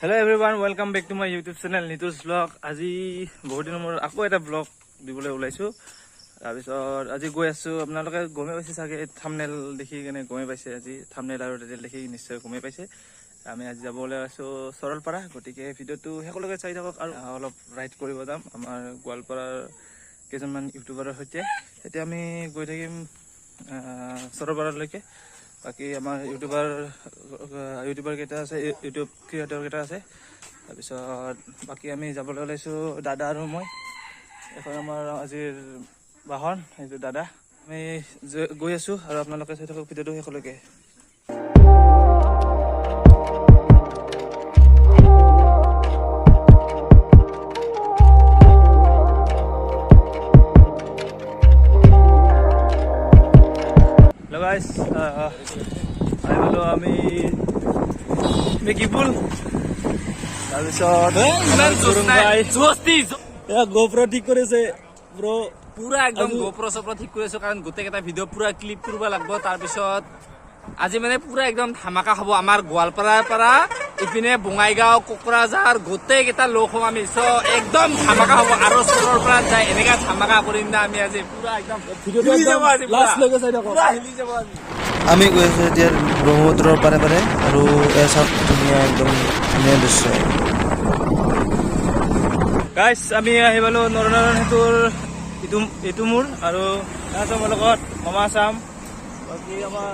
Hello everyone, welcome back to my YouTube channel Nitu's Vlog. আজি বহুত দিনৰ মূৰত আকৌ এটা ব্লগ দিবলৈ ওলাইছো। তাৰপিছত আজি গৈ আছো, আপোনালোকে গমে পাইছে চাগে থাম্বনেল দেখি কেনে গমে পাইছে, আজি থাম্বনেল আৰু টাইটেল দেখি নিশ্চয় গমে পাইছে। আমি আজি যাবলৈ আছো সৰলপাৰা, গতিকে ভিডিঅ'টো সকলোকে চাই থাকক আৰু অলপ ৰাইড কৰিব যাম আমাৰ গোৱালপাৰাৰ কেইজনমান ইউটিউবাৰৰ সৈতে। এতিয়া আমি গৈ থাকিম সৰলপাৰালৈকে। বাকি আমাৰ ইউটিউবাৰ কেইটা আছে, ইউটিউব ক্ৰিয়েটৰ কেইটা আছে। তাৰপিছত বাকি আমি যাবলৈ ওলাইছোঁ দাদা আৰু মই। এখন আমাৰ আজিৰ বাহন, এইটো দাদা। আমি গৈ আছোঁ আৰু আপোনালোকে চাই থাকক ভিডিঅ'টো শেষলৈকে। Guys, আমি মেকিপুল তাৰপিছত গোপ্ৰ ঠিক কৰিছে ব্ৰ, পুৰা একদম গোপ্ৰ চপ্ৰ ঠিক কৰিছো, কাৰণ গোটেইকেইটা ভিডিঅ' পুৰা ক্লিপ কৰিব লাগিব। তাৰপিছত আজি মানে পুৰা একদম ধামাকা হ'ব আমাৰ গোৱালপাৰাৰ পৰা ইপিনে বঙাইগাঁও, কোকৰাঝাৰ গোটেইকেইটা লোক হ'ম আমি। চ' একদম ধামাকা হ'ব আৰু চৰৰ পৰা যাই এনেকা ধামাকা কৰিম না আমি আজি। পুৰা একদম আমি গৈ আছো এতিয়া ব্ৰহ্মপুত্ৰৰ পাৰে পাৰে, আৰু এয়া চাওক ধুনীয়া, একদম ধুনীয়া দৃশ্য। গাইজ আমি আহি পালোঁ নৰনাৰায়ণ সেতুৰ এইটো মোৰ, আৰু আছে মোৰ লগত মামা চাম। বাকী আমাৰ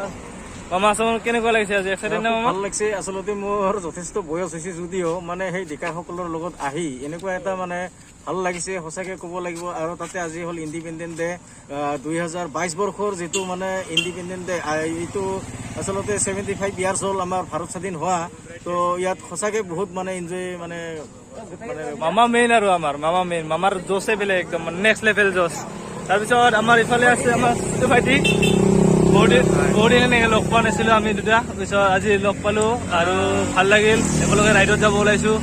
মামা চামৰ কেনেকুৱা লাগিছে আজি? এক্সাইটেড নে মামা? ভাল লাগিছে। আচলতে মোৰ যথেষ্ট বয়স হৈছে যদিও মানে সেই ডেকাসকলৰ লগত আহি এনেকুৱা এটা মানে ভাল লাগিছে সঁচাকৈ ক'ব লাগিব। আৰু তাতে আজি হ'ল ইণ্ডিপেণ্ডেণ্ট ডে, 2022 বৰ্ষৰ যিটো মানে ইণ্ডিপেণ্ডেণ্ট ডে, এইটো আচলতে 75 ইয়াৰ্ছ হ'ল আমাৰ ভাৰত স্বাধীন হোৱা। তো ইয়াত সঁচাকৈ বহুত মানে এনজয় মানে মামা মেইন, আৰু আমাৰ মামা মেইন, মামাৰ জোচে বেলেগ, একদম নেক্সট লেভেল জোচ। তাৰপিছত আমাৰ ইফালে আছে আমাৰ ভাইটি, বহুত দিন এনেকৈ লগ পোৱা নাছিলোঁ আমি দুটা, পিছত আজি লগ পালোঁ আৰু ভাল লাগিল। একেলগে ৰাইডত যাব ওলাইছোঁ।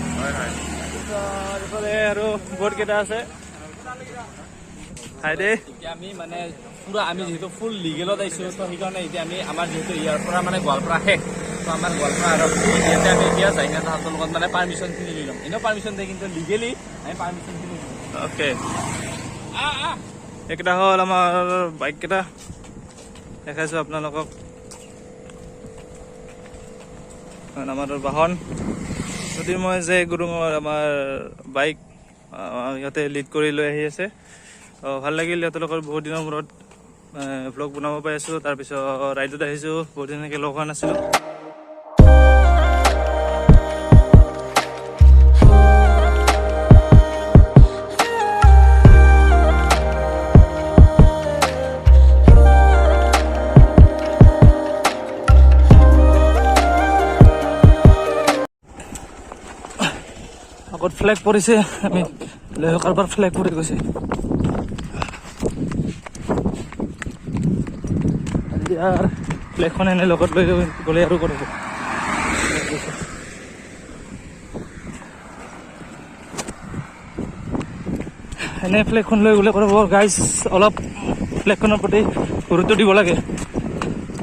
ইফালে আৰু বহুত কেইটা আছে হাইদে। এতিয়া আমি মানে পুৰা আমি যিহেতু ফুল লিগেলত আহিছোঁ, ত' সেইকাৰণে এতিয়া আমি আমাৰ যিহেতু ইয়াৰ পৰা মানে গোৱালপাৰা শেষ, ত' আমাৰ গোৱালপাৰা আৰু ইয়াতে আমি এতিয়া যাই কিনে তাহাঁতৰ লগত মানে পাৰ্মিশ্যনখিনি লৈ ল'ম। এনেও পাৰ্মিশ্যন দিয়ে, কিন্তু লিগেলি আমি পাৰ্মিশ্যনখিনি লৈ ল'ম। অ'কে, এইকেইটা হ'ল আমাৰ বাইককেইটা, দেখাইছোঁ আপোনালোকক। আমাৰ বাহন জ্যোতিৰ্ময় যে গুৰুঙৰ আমাৰ বাইক সিহঁতে লিড কৰি লৈ আহি আছে। ভাল লাগিল সিহঁতৰ লগত বহুত দিনৰ মূৰত ভ্লগ বনাব পাই আছোঁ। তাৰপিছত ৰাইডত আহিছোঁ, বহুত দিন এনেকৈ লগ হোৱা নাছিলোঁ। আগত ফ্লেগ পৰিছে, আমি কাৰোবাৰ ফ্লেগ পৰি গৈছে। ইয়াৰ ফ্লেগখন এনে লগত লৈ গ'লে আৰু কৰিব। এনে ফ্লেগখন লৈ গ'লে কৰিব। গাইজ, অলপ ফ্লেগখনৰ প্ৰতি গুৰুত্ব দিব লাগে,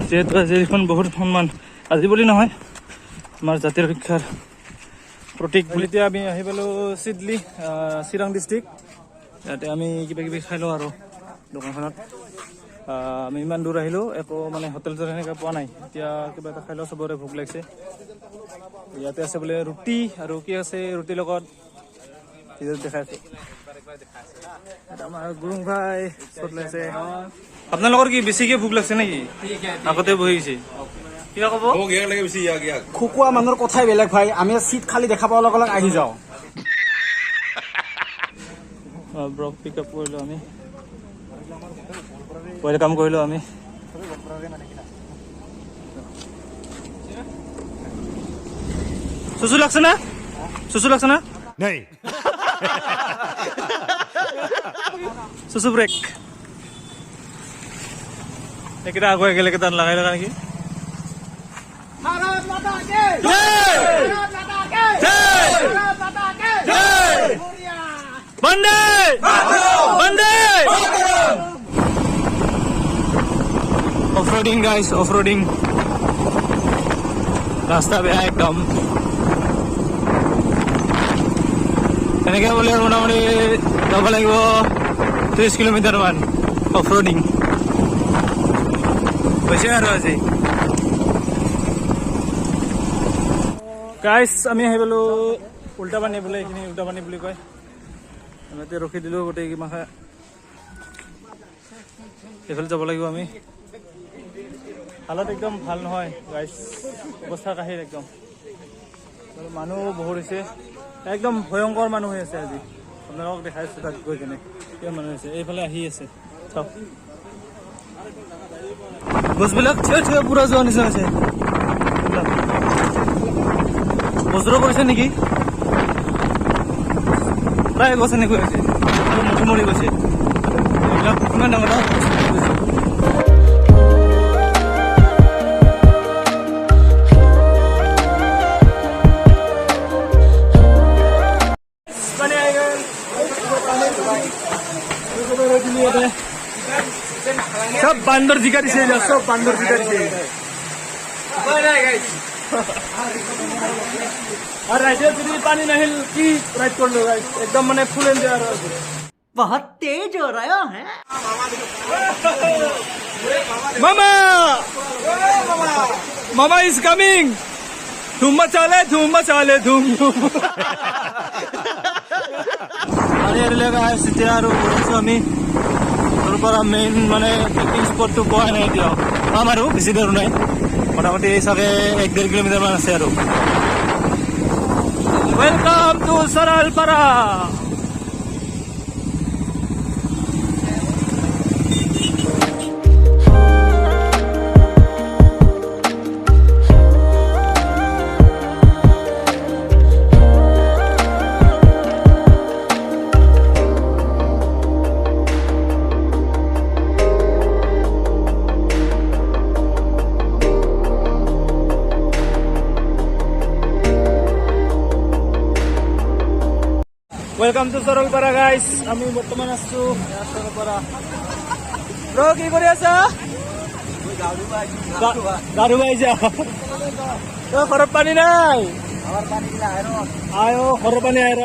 যিহেতু আজি এইখন বহুত সন্মান, আজি বুলি নহয় আমাৰ জাতীয় ৰক্ষাৰ প্ৰতীক বুলি। এতিয়া আমি আহি পালোঁ চিডলি, চিৰাং ডিষ্ট্ৰিক্ট। ইয়াতে আমি কিবা কিবি খাই লওঁ আৰু দোকানখনত। আমি ইমান দূৰ আহিলোঁ, একো মানে হোটেল চোটেল এনেকৈ পোৱা নাই। এতিয়া কিবা এটা খাই লওঁ, চবৰে ভোক লাগিছে। ইয়াতে আছে বোলে ৰুটি, আৰু কি আছে ৰুটিৰ লগত দেখাই আছে আমাৰ গুৰুং ভাই চট লাগিছে। আপোনালোকৰ কি বেছিকৈ ভোক লাগিছে নেকি? আগতে বহি গৈছে, কিবা ক'ব? খকুৱা মানুহৰ কথাই বেলেগ ভাই। আমি চিট খালি দেখা পোৱাৰ লগে লগে আহি যাওঁ। ব্ৰক পিক আপ কৰিলোঁ আমি, ৱেলকাম কৰিলোঁ আমি। চুচু লাগছে না? চুচু লাগছে না? চুচু ব্ৰেক এইকেইটা আগুৱাই গেলে কেইটা লগাই লগা নেকি? Vande Vande. Of-roading guys, of-roading. রাস্তা বেয়া একদম। এনেকৈ বোলে মোটামুটি যাব লাগিব 30 কিলোমিটাৰমান অফ ৰোডিং হৈছে আৰু আজি। গাইছ আমি আহি পালোঁ উল্টাপানী বোলে, এইখিনি উল্টাপানী বুলি কয়। আমি এতিয়া ৰখি দিলোঁ গোটেই মাহে, এইফালে যাব লাগিব আমি। হালত একদম ভাল নহয় গাইছ, অৱস্থা কাহিৰ একদম। মানুহ বহুত হৈছে, একদম ভয়ংকৰ মানুহ হৈ আছে আজি। আপোনালোকক দেখাইছোঁ তাত গৈ কেনে কিমান মানুহ হৈছে। এইফালে আহি আছে চাওক, গছবিলাক থিয় পুৰা যোৱা নিচিনা হৈছে। বজ্ৰ পৰিছে নেকি, প্ৰায় গছ এনেকৈ হৈছে, মুঠি মৰি গৈছে। এইবিলাক কিমান ডাঙৰ ডাঙৰ सब बांदर जिका दिसे, सब बांदर जिका दिसे। और राइडर যদি পানী নাহিল কি রাইড করলো গাইস, একদম মানে ফুল এনজয় আর बहुत तेज हो रहा है। মামা মামা ইজ কামিং, ধুম মচালে ধুম। আরে আরে গাইস, এতিয়া আৰু গৈছো আমি তাৰ পৰা মেইন মানে পিকনিক স্পটটো পোৱা নাই এতিয়াও। পাম আৰু বেছি দূৰ নাই, মোটামুটি চাগে 1-1.5 কিলোমিটাৰ মান আছে আৰু। Welcome to Saralpara. Welcome to Saralpara guys. আমি বৰ্তমান আছো সৰলপাড়া। ব্ৰো কি কৰে আছা? গাড়ু বাইছা তো ঘৰত পানী নাই? আয়ো ঘৰৰ পানী আইৰ।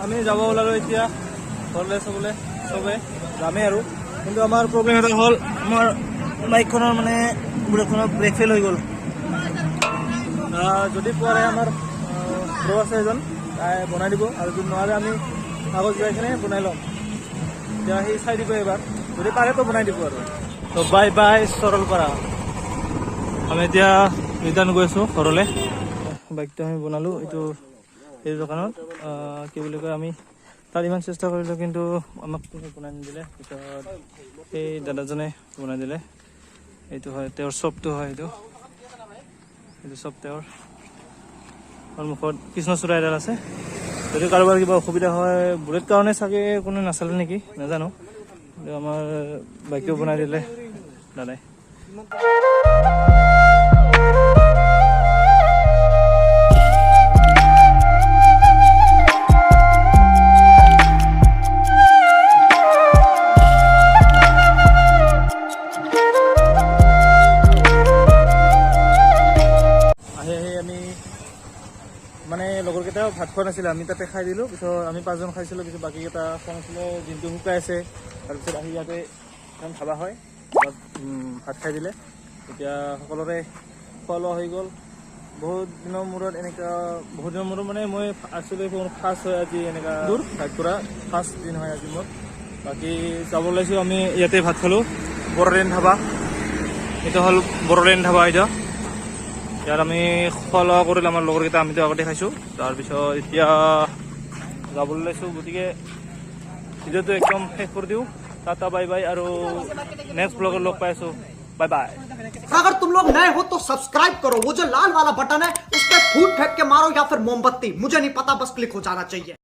আমি যাব ওলালো এতিয়া ঘৰলৈ, চবে যামেই আৰু। কিন্তু আমাৰ প্ৰব্লেম এটা হ'ল, আমাৰ বাইকখনৰ মানে বুলেটখনৰ ব্ৰেক ফেইল হৈ গ'ল। যদি পোৱাৰে আমাৰ ব্ৰ আছে এজন, তাই বনাই দিব, আৰু যদি নোৱাৰে আমি আগত যাই কিনে বনাই ল'ম। এতিয়া সি চাই দিব এবাৰ, যদি পাৰেতো বনাই দিব আৰু। তো বাই বাই সৰলপাৰা। আমি এতিয়া ৰিটাৰ্ণ গৈ আছোঁ ঘৰলৈ। বাইকটো আমি বনালোঁ এই দোকানত, কি বুলি কয়, আমি তাত ইমান চেষ্টা কৰিলোঁ কিন্তু আমাক বনাই নিদিলে। পিছত এই দাদাজনে বনাই দিলে। এইটো হয় তেওঁৰ শ্বপটো হয়, এইটো শ্বপ তেওঁৰ। সন্মুখত কৃষ্ণচূড়া এডাল আছে। যদি কাৰোবাৰ কিবা অসুবিধা হয়, বুলেট কাৰণে চাগে কোনো নাচালে নেকি নাজানো, কিন্তু আমাৰ বাইকটো বনাই দিলে দাদাই। মানে লগৰকেইটাও ভাত খোৱা নাছিলে, আমি তাতে খাই দিলোঁ। পিছত আমি 5জন খাইছিলোঁ, পিছত বাকীকেইটা খোৱা নাছিলে, দিনটো শুকাই আছে। তাৰপিছত আহি ইয়াতে এখন ধাবা হয়, ভাত খাই দিলে। এতিয়া সকলোৰে খোৱা লোৱা হৈ গ'ল। বহুত দিনৰ মূৰত মানে মই একচুৱেলি ফাৰ্ষ্ট হয় আজি এনেকুৱা দূৰ ৰাইড কৰা, ফাৰ্ষ্ট দিন হয় আজি মোৰ। বাকী যাব ওলাইছোঁ আমি, ইয়াতে ভাত খালোঁ, বড়োলেণ্ড ধাবা। এইটো হ'ল বড়োলেণ্ড ধাবা। ইয়াত আমি খোৱা লোৱা কৰিলোঁ, আমাৰ লগৰকেইটা আমিতো আগতে খাইছোঁ। তাৰপিছত এতিয়া যাবলৈ ওলাইছোঁ, গতিকে ভিডিঅ'টো একদম শেষ কৰি দিওঁ। টাটা বাই বাই, আৰু নেক্সট ব্লগত লগ পাই আছোঁ। Bye bye. अगर तुम लोग नए हो तो सब्सक्राइब करो, वो जो लाल वाला बटन है उस पर फूट फेंक के मारो या फिर मोमबत्ती, मुझे नहीं पता, बस क्लिक हो जाना चाहिए।